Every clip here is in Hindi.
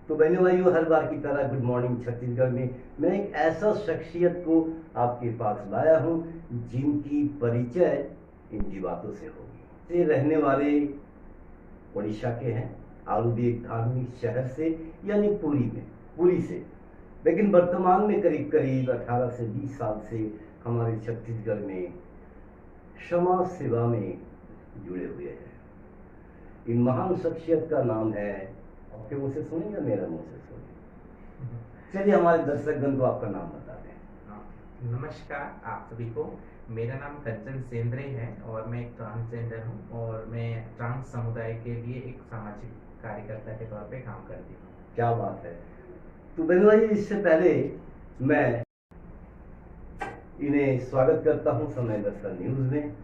तो बहनों भाइयों, हर बार की तरह गुड मॉर्निंग छत्तीसगढ़ में मैं एक ऐसा शख्सियत को आपके पास लाया हूँ जिनकी परिचय इनकी बातों से होगी। से रहने वाले उड़ीसा के हैं, और भी एक धार्मिक शहर से यानी पुरी से, लेकिन वर्तमान में करीब करीब 18 से 20 साल से हमारे छत्तीसगढ़ में समाज सेवा में जुड़े हुए हैं। इन महान शख्सियत का नाम है, आपके मुंह से सुने या मेरा मुंह से सुने? चलिए हमारे दर्शकगण को आपका नाम बता दें। नमस्कार आप सभी को। मेरा नाम कंचन सेंद्रे है और मैं एक ट्रांसजेंडर हूँ और मैं ट्रांस समुदाय के लिए एक सामाजिक कार्यकर्ता के तौर पे काम करती हूँ। क्या बात है। तो बहनों भाई, इससे पहले मैं इन्हें स्वागत करता हूँ समय दर्शन न्यूज में,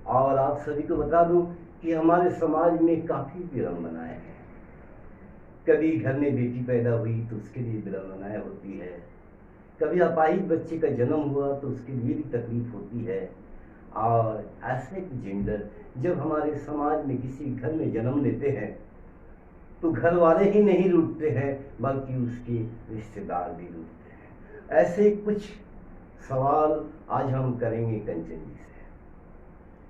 और आप सभी को बता दूं कि हमारे समाज में काफी विडंबनाएं हैं। कभी घर में बेटी पैदा हुई तो उसके लिए विडंबनाएं होती है, कभी अपाहिज बच्चे का जन्म हुआ तो उसके लिए भी तकलीफ होती है। और ऐसे जेंडर जब हमारे समाज में किसी घर में जन्म लेते हैं तो घर वाले ही नहीं रूठते हैं बल्कि उसके रिश्तेदार भी रूठते हैं। ऐसे कुछ सवाल आज हम करेंगे कंचन जी से,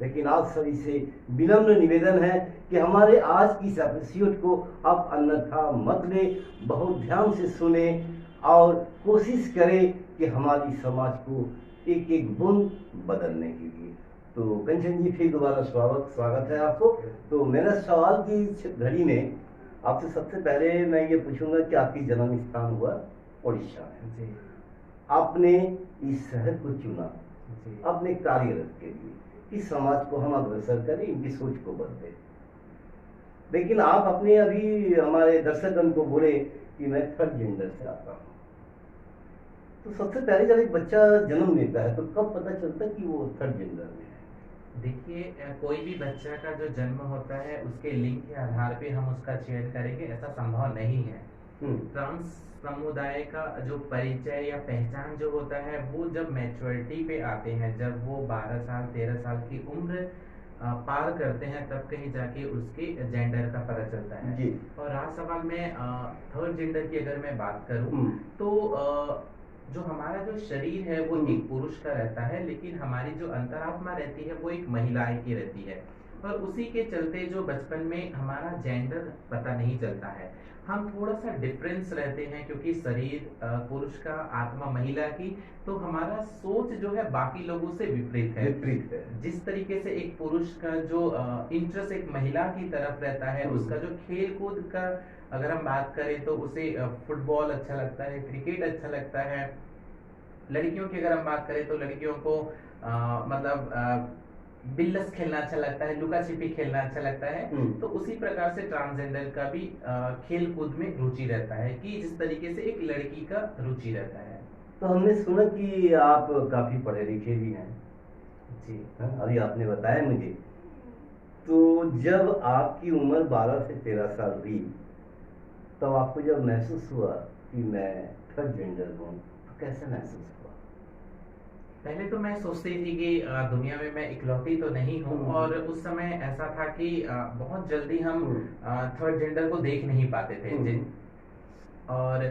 लेकिन आप सभी से विनम्र निवेदन है कि हमारे आज की इस एपिसोड को आप अन्यथा मत ले, बहुत ध्यान से सुने और कोशिश करें कि हमारी समाज को एक एक बूंद बदलने के लिए। तो कंचन जी, फिर दोबारा स्वागत है आपको। तो मेरा सवाल की घड़ी में आपसे सबसे पहले मैं ये पूछूंगा कि आपकी जन्म स्थान हुआ उड़ीसा में जी। आपने इस शहर को चुना जी। अपने कार्यरत के लिए कि समाज को हम अग्रसर करें, इनकी सोच को बदले, लेकिन आप अपने अभी हमारे दर्शकगण को बोले कि मैं थर्ड जेंडर से आता हूँ। तो सबसे पहले जब एक बच्चा जन्म लेता है तो कब पता चलता है कि वो थर्ड जेंडर में है? देखिए, कोई भी बच्चा का जो जन्म होता है उसके लिंग के आधार पे हम उसका चयन करेंगे, ऐसा संभव नहीं है। ट्रांस समुदाय का जो परिचय या पहचान जो होता है वो जब मैच्योरिटी पे आते हैं, जब वो 12 साल 13 साल की उम्र पार करते हैं, तब कहीं जाके उसके जेंडर का पता चलता है। जी। और रहा सवाल में थर्ड जेंडर की अगर मैं बात करूं तो जो हमारा जो शरीर है वो एक पुरुष का रहता है, लेकिन हमारी जो अंतरात्मा रहती है वो एक महिला की रहती है। और उसी के चलते जो बचपन में हमारा जेंडर पता नहीं चलता है, हम थोड़ा सा डिफरेंस रहते हैं, क्योंकि शरीर पुरुष का, आत्मा महिला की, तो हमारा सोच जो है बाकी लोगों से विपरीत है। जिस तरीके से एक पुरुष का जो इंटरेस्ट एक महिला की तरफ रहता है, उसका जो खेल कूद का अगर हम बात करें तो उसे फुटबॉल अच्छा लगता है, क्रिकेट अच्छा लगता है। लड़कियों की अगर हम बात करें तो लड़कियों को बिल्लस खेलना अच्छा लगता है, लुका छिपी खेलना अच्छा लगता है। तो उसी प्रकार से ट्रांसजेंडर का भी खेल कूद में रुचि रहता है, कि जिस तरीके से एक लड़की का रुचि रहता है। तो हमने सुना कि आप काफी पढ़े लिखे भी हैं। जी। अभी आपने बताया मुझे। तो जब आपकी उम्र 12 से 13 साल हुई तब आपको जब महसूस हुआ कि मैं थर्ड जेंडर हूँ, तो कैसे महसूस हुआ? पहले तो मैं सोचती थी कि दुनिया में मैं इकलौती तो नहीं हूँ, और उस समय ऐसा था कि बहुत जल्दी हम थर्ड जेंडर को देख नहीं पाते थे। और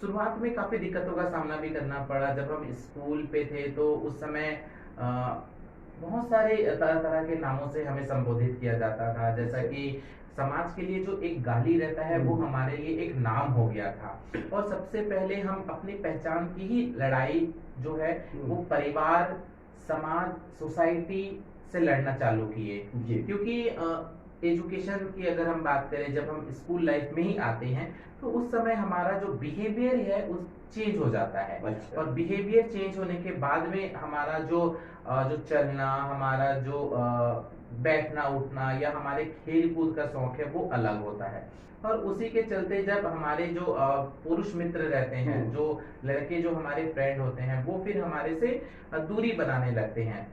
शुरुआत में काफ़ी दिक्कतों का सामना भी करना पड़ा। जब हम स्कूल पे थे तो उस समय बहुत सारे तरह तरह के नामों से हमें संबोधित किया जाता था, जैसा कि समाज के लिए जो एक गाली रहता है वो हमारे लिए एक नाम हो गया था। और सबसे पहले हम अपनी पहचान की ही लड़ाई जो है वो परिवार, समाज, सोसाइटी से लड़ना चालू किए। क्योंकि एजुकेशन की अगर हम बात करें, जब हम स्कूल लाइफ में ही आते हैं तो उस समय हमारा जो बिहेवियर है उस चेंज हो जाता है। अच्छा। और बिहेवियर चेंज होने के बाद में हमारा जो चलना, हमारा जो बैठना उठना या हमारे खेल कूद का शौक है वो अलग होता है। और उसी के चलते जब हमारे जो पुरुष मित्र रहते हैं, जो लड़के जो हमारे फ्रेंड होते हैं, वो फिर हमारे से दूरी बनाने लगते हैं।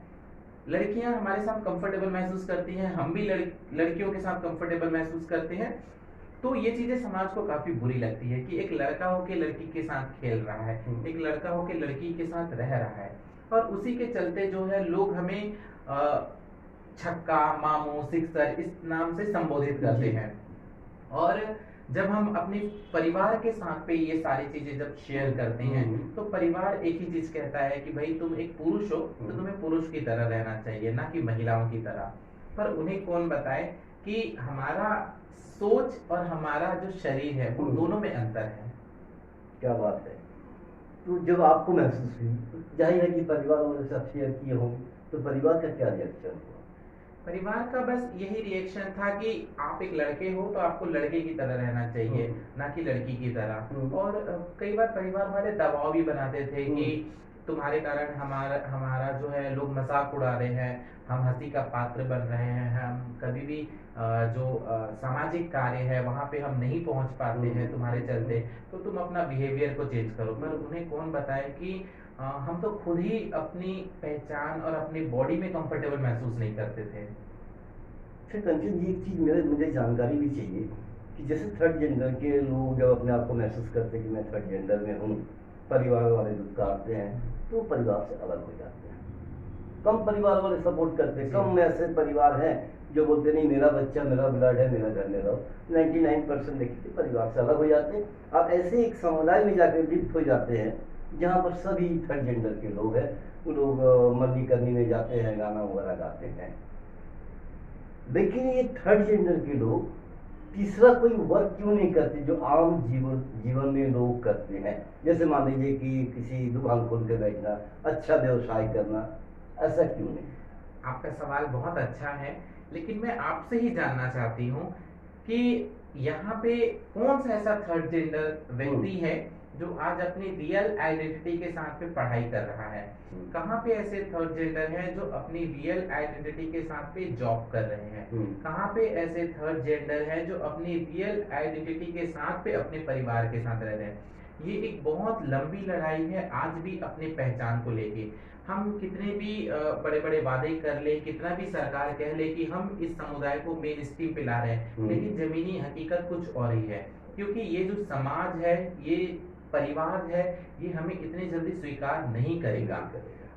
लड़कियां हमारे साथ कंफर्टेबल महसूस करती हैं, हम भी लड़कियों के साथ कंफर्टेबल महसूस करते हैं। तो ये चीजें समाज को काफी बुरी लगती है कि एक लड़का होके लड़की के साथ खेल रहा है, एक लड़का होके लड़की के साथ रह रहा है। और उसी के चलते जो है लोग हमें छक्का, मामू, सिक्सर इस नाम से संबोधित करते हैं। और जब हम अपने परिवार के साथ पे ये सारी चीजें जब शेयर करते हैं तो परिवार एक ही चीज कहता है कि भाई तुम एक पुरुष हो तो तुम्हें पुरुष की तरह रहना चाहिए, ना कि महिलाओं की तरह। पर उन्हें कौन बताए कि हमारा सोच और हमारा जो शरीर है वो दोनों में अंतर है। क्या बात है। तो जब आपको महसूस हुई तो जाहिर है कि परिवार वालों से शेयर किए होंगे, तो परिवार का क्या रिएक्शन हुआ? परिवार का बस यही रिएक्शन था कि आप एक लड़के हो तो आपको लड़के की तरह रहना चाहिए, ना कि लड़की की तरह। और कई बार परिवार वाले दबाव भी बनाते थे कि तुम्हारे कारण हमारा हमारा जो है लोग मजाक उड़ा रहे हैं, हम हंसी का पात्र बन रहे हैं, हम कभी भी जो सामाजिक कार्य है वहाँ पे हम नहीं पहुँच पाते हैं तुम्हारे चलते, तो तुम अपना बिहेवियर को चेंज करो। पर उन्हें कौन बताए कि हम तो खुद ही अपनी पहचान और अपनी बॉडी में कंफर्टेबल महसूस नहीं करते थे। फिर कंचन जी, एक चीज़ मुझे जानकारी भी चाहिए कि जैसे थर्ड जेंडर के लोग जब अपने आप को महसूस करते हैं कि मैं थर्ड जेंडर में हूँ, परिवार वाले दुत्कारते हैं तो परिवार से अलग हो जाते हैं। कम परिवार वाले सपोर्ट करते हैं, कम ऐसे परिवार हैं जो बोलते नहीं मेरा बच्चा मेरा ब्लड है, मेरा घर में रहो। 99% देखिए परिवार से अलग हो जाते हैं। आप ऐसे एक समुदाय में जाकर लिप्त हो जाते हैं जहाँ पर सभी थर्ड जेंडर के लोग हैं। वो लोग मरनी करनी में जाते हैं, गाना वगैरह गाते हैं। लेकिन ये थर्ड जेंडर के लोग तीसरा कोई वर्क क्यों नहीं करते जो आम जीवन में लोग करते हैं? जैसे मान लीजिए कि किसी दुकान खोल के बैठना, अच्छा व्यवसाय करना, ऐसा क्यों नहीं? आपका सवाल बहुत अच्छा है, लेकिन मैं आपसे ही जानना चाहती हूँ कि यहाँ पे कौन सा ऐसा थर्ड जेंडर व्यक्ति है जो आज अपनी रियल आइडेंटिटी के साथ पे पढ़ाई कर रहा है? कहाँ पे ऐसे थर्ड जेंडर हैं जो अपनी रियल आइडेंटिटी के साथ पे जॉब कर रहे हैं? कहाँ पे ऐसे थर्ड जेंडर हैं जो अपनी रियल आइडेंटिटी के साथ पे अपने परिवार के साथ रह रहे हैं? ये एक बहुत लंबी लड़ाई है आज भी अपनी पहचान को लेके। हम कितने भी बड़े बड़े वादे कर ले, कितना भी सरकार कह ले कि हम इस समुदाय को मेन स्ट्रीम पे ला रहे हैं, लेकिन जमीनी हकीकत कुछ और ही है। क्योंकि ये जो समाज है, ये परिवार है, ये हमें इतनी जल्दी स्वीकार नहीं करेगा।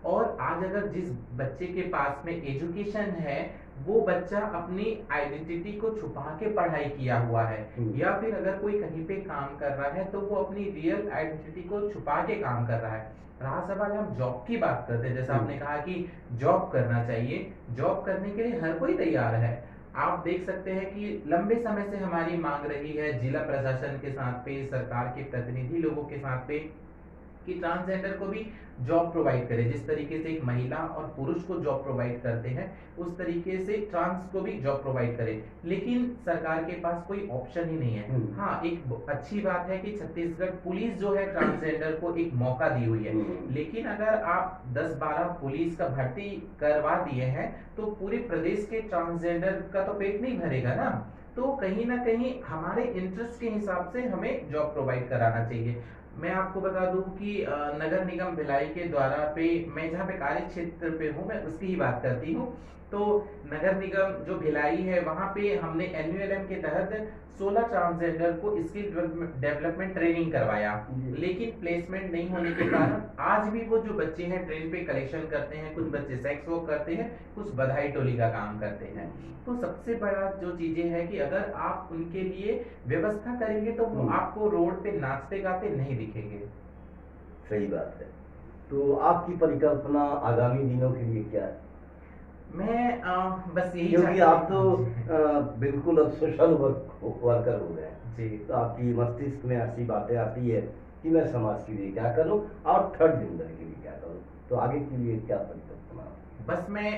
और आज अगर जिस बच्चे के पास में एजुकेशन है, वो बच्चा अपनी आइडेंटिटी को छुपा के पढ़ाई किया हुआ है, या फिर अगर कोई कहीं पे काम कर रहा है तो वो अपनी रियल आइडेंटिटी को छुपा के काम कर रहा है। रहा सवाल हम जॉब की बात करते हैं, जैसा आपने कहा कि जॉब करना चाहिए, जॉब करने के लिए हर कोई तैयार है। आप देख सकते हैं कि लंबे समय से हमारी मांग रही है जिला प्रशासन के साथ पे, सरकार के प्रतिनिधि लोगों के साथ पे, कि ट्रांसजेंडर को भी जॉब प्रोवाइड करे। जिस तरीके से एक महिला और पुरुष को जॉब प्रोवाइड करते हैं, उस तरीके से ट्रांस को भी जॉब प्रोवाइड करे, लेकिन सरकार के पास कोई ऑप्शन ही नहीं है। हाँ, एक अच्छी बात है कि छत्तीसगढ़ पुलिस जो है ट्रांसजेंडर को एक मौका दी हुई है, लेकिन अगर आप 10-12 पुलिस का भर्ती करवा दिए हैं तो पूरे प्रदेश के ट्रांसजेंडर का तो पेट नहीं भरेगा ना। तो कहीं ना कहीं हमारे इंटरेस्ट के हिसाब से हमें जॉब प्रोवाइड कराना चाहिए। मैं आपको बता दूं कि नगर निगम भिलाई के द्वारा पे, मैं जहाँ पे कार्य क्षेत्र पे हूँ, मैं उसकी ही बात करती हूँ। तो नगर निगम जो भिलाई है, वहाँ पे हमने NULM के तहत 16 ट्रांसजेंडर को स्किल डेवलपमेंट ट्रेनिंग करवाया, लेकिन प्लेसमेंट नहीं होने के कारण आज भी वो जो बच्चे हैं ट्रेन पे कलेक्शन करते हैं, कुछ बच्चे सेक्स वर्क करते हैं, कुछ बधाई टोली का काम करते हैं। तो सबसे बड़ा जो चीजें है कि अगर आप उनके लिए व्यवस्था करेंगे तो वो आपको रोड पे नाचते गाते नहीं दिखेंगे। सही बात है। तो आपकी परिकल्पना आगामी दिनों के लिए क्या है? मैं बस यही, क्योंकि आप तो बिल्कुल अब सोशल वर्कर हो गए जी, तो आपकी मस्तिष्क में ऐसी बातें आती है कि मैं समाज के लिए क्या करूं और थर्ड जेंडर के लिए क्या करूं, तो आगे के लिए क्या परिकल्पना? बस मैं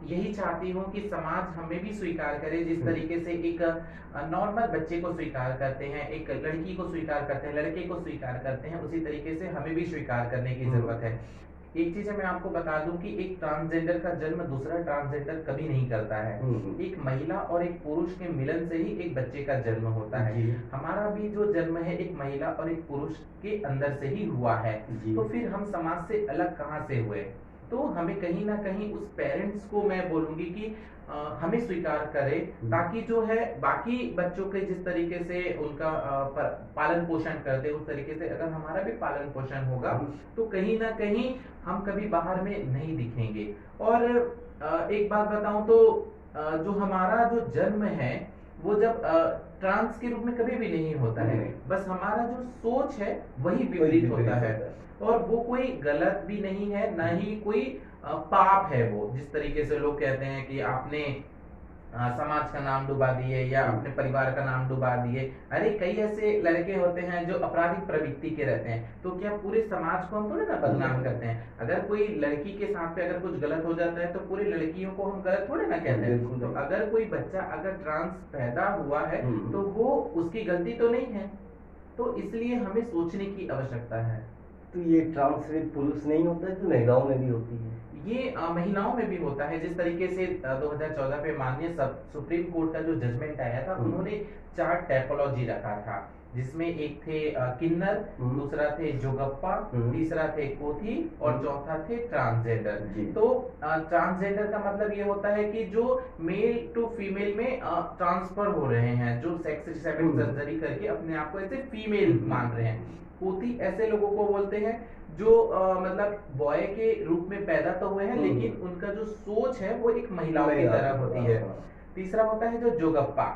यही चाहती हूँ कि समाज हमें भी स्वीकार करे, जिस तरीके से एक नॉर्मल बच्चे को स्वीकार करते हैं, एक लड़की को स्वीकार करते हैं, लड़के को स्वीकार करते हैं, उसी तरीके से हमें भी स्वीकार करने की जरूरत है। एक चीज है, मैं आपको बता दूं कि एक ट्रांसजेंडर का जन्म दूसरा ट्रांसजेंडर कभी नहीं करता है। एक महिला और एक पुरुष के मिलन से ही एक बच्चे का जन्म होता है। हमारा भी जो जन्म है एक महिला और एक पुरुष के अंदर से ही हुआ है, तो फिर हम समाज से अलग कहाँ से हुए? तो हमें कहीं ना कहीं उस पेरेंट्स को मैं बोलूंगी कि हमें स्वीकार करे, ताकि जो है बाकी बच्चों के जिस तरीके से उनका पालन पोषण करते उस तरीके से अगर हमारा भी पालन पोषण होगा तो कहीं ना कहीं हम कभी बाहर में नहीं दिखेंगे। और एक बात बताऊं तो जो हमारा जो जन्म है वो जब ट्रांस के रूप में कभी भी नहीं होता है, बस हमारा जो सोच है वही विपरीत होता है। और वो कोई गलत भी नहीं है, ना ही कोई पाप है। वो जिस तरीके से लोग कहते हैं कि आपने समाज का नाम डुबा दिए या अपने परिवार का नाम डुबा दिए। अरे कई ऐसे लड़के होते हैं जो आपराधिक प्रवृत्ति के रहते हैं, तो क्या पूरे समाज को हम थोड़े ना बदनाम करते हैं। अगर कोई लड़की के साथ पे अगर कुछ गलत हो जाता है तो पूरी लड़कियों को हम गलत थोड़े ना कहते हैं। तो अगर कोई बच्चा अगर ट्रांस पैदा हुआ है तो वो उसकी गलती तो नहीं है, तो इसलिए हमें सोचने की आवश्यकता है। तो ये ट्रांस सिर्फ पुरुष नहीं होता है, तो महिलाओं में भी होती है? ये महिलाओं में भी होता है। जिस तरीके से 2014 में माननीय सुप्रीम कोर्ट का जो जजमेंट आया था, उन्होंने 4 टाइपोलॉजी रखा था, जिसमें एक थे किन्नर, दूसरा थे जोगप्पा, तीसरा थे कोथी और चौथा थे ट्रांसजेंडर। तो ट्रांसजेंडर का मतलब ये होता है कि जो मेल टू फीमेल में ट्रांसफर हो रहे हैं, जो सेक्स रिसेप्शन सर्जरी करके अपने आप को ऐसे फीमेल मान रहे हैं। कोथी ऐसे लोगों को बोलते हैं जो मतलब बॉय के रूप में पैदा तो हुए हैं, लेकिन उनका जो सोच है वो एक महिलाओं की तरह होती है। तीसरा होता है जो जोगप्पा।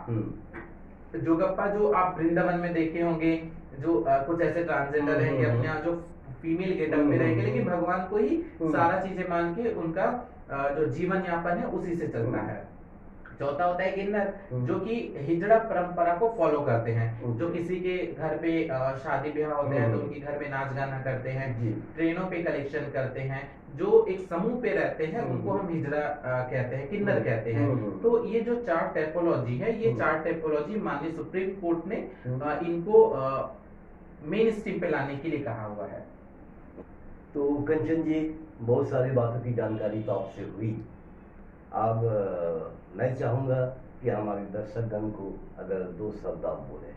जोगप्पा जो आप वृंदावन में देखे होंगे, जो कुछ ऐसे ट्रांसजेंडर हैं कि अपने यहाँ जो फीमेल गेटअप में रहेंगे, लेकिन भगवान को ही सारा चीजें मान के उनका जो जीवन यापन है उसी से चलता है। चौथा होता है किन्नर, जो कि हिजड़ा परंपरा को फॉलो करते हैं, जो किसी के घर पे शादी ब्याह होते हैं तो उनके घर में नाच गाना करते हैं, ट्रेनों पे कलेक्शन करते हैं, जो एक समूह पे रहते हैं, उनको हम हिजड़ा कहते हैं, किन्नर कहते हैं। तो ये जो 4 टाइपोलॉजी है, ये 4 टाइपोलॉजी माननीय सुप्रीम कोर्ट ने इनको मेन स्ट्रीम पे लाने के लिए कहा हुआ है। तो कंचन जी, बहुत सारी बातों की जानकारी तो आपसे हुई। अब मैं चाहूँगा कि हमारे दर्शकगण को अगर 2 शब्द आप बोले।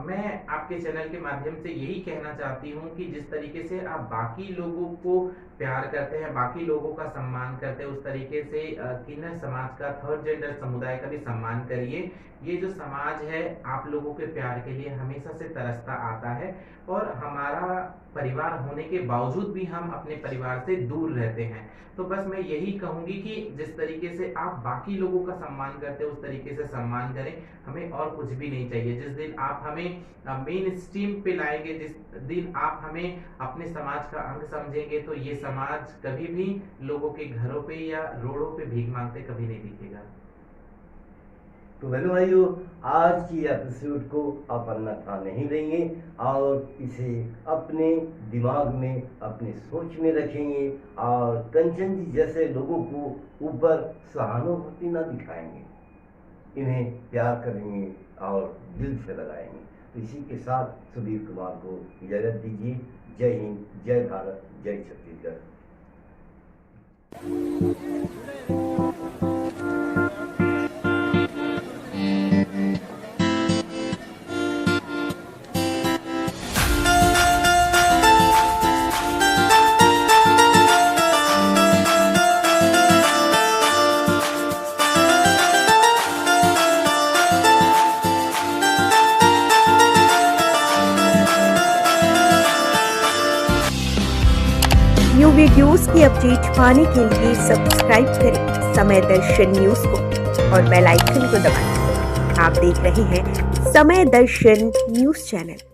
मैं आपके चैनल के माध्यम से यही कहना चाहती हूँ कि जिस तरीके से आप बाकी लोगों को प्यार करते हैं, बाकी लोगों का सम्मान करते हैं, उस तरीके से किन्नर समाज का, थर्ड जेंडर समुदाय का भी सम्मान करिए। ये जो समाज है आप लोगों के प्यार के लिए हमेशा से तरसता आता है, और हमारा परिवार होने के बावजूद भी हम अपने परिवार से दूर रहते हैं। तो बस मैं यही कहूंगी कि जिस तरीके से आप बाकी लोगों का सम्मान करते हैं उस तरीके से सम्मान करें, हमें और कुछ भी नहीं चाहिए। जिस दिन आप हमें मेन स्ट्रीम पे लाएंगे, जिस दिन आप हमें अपने समाज का अंग समझेंगे, तो ये समाज कभी भी लोगों के घरों पे या रोडों पे भीख मांगते कभी नहीं दिखेगा। तो बहनों भाइयों, आज की एपिसोड को आप अन्यथा नहीं देंगे और इसे अपने दिमाग में, अपने सोच में रखेंगे, और कंचन जी जैसे लोगों को ऊपर सहानुभूति न दिखाएंगे, इन्हें प्यार करेंगे और दिल से लगाएंगे। तो इसी के साथ सुधीर कुमार को इजाजत दीजिए। जय हिंद, जय भारत, जय छत्तीसगढ़। न्यू वीडियोस की अपडेट पाने के लिए सब्सक्राइब करें समय दर्शन न्यूज को और बेल आइकन को दबाएं। आप देख रहे हैं समय दर्शन न्यूज चैनल।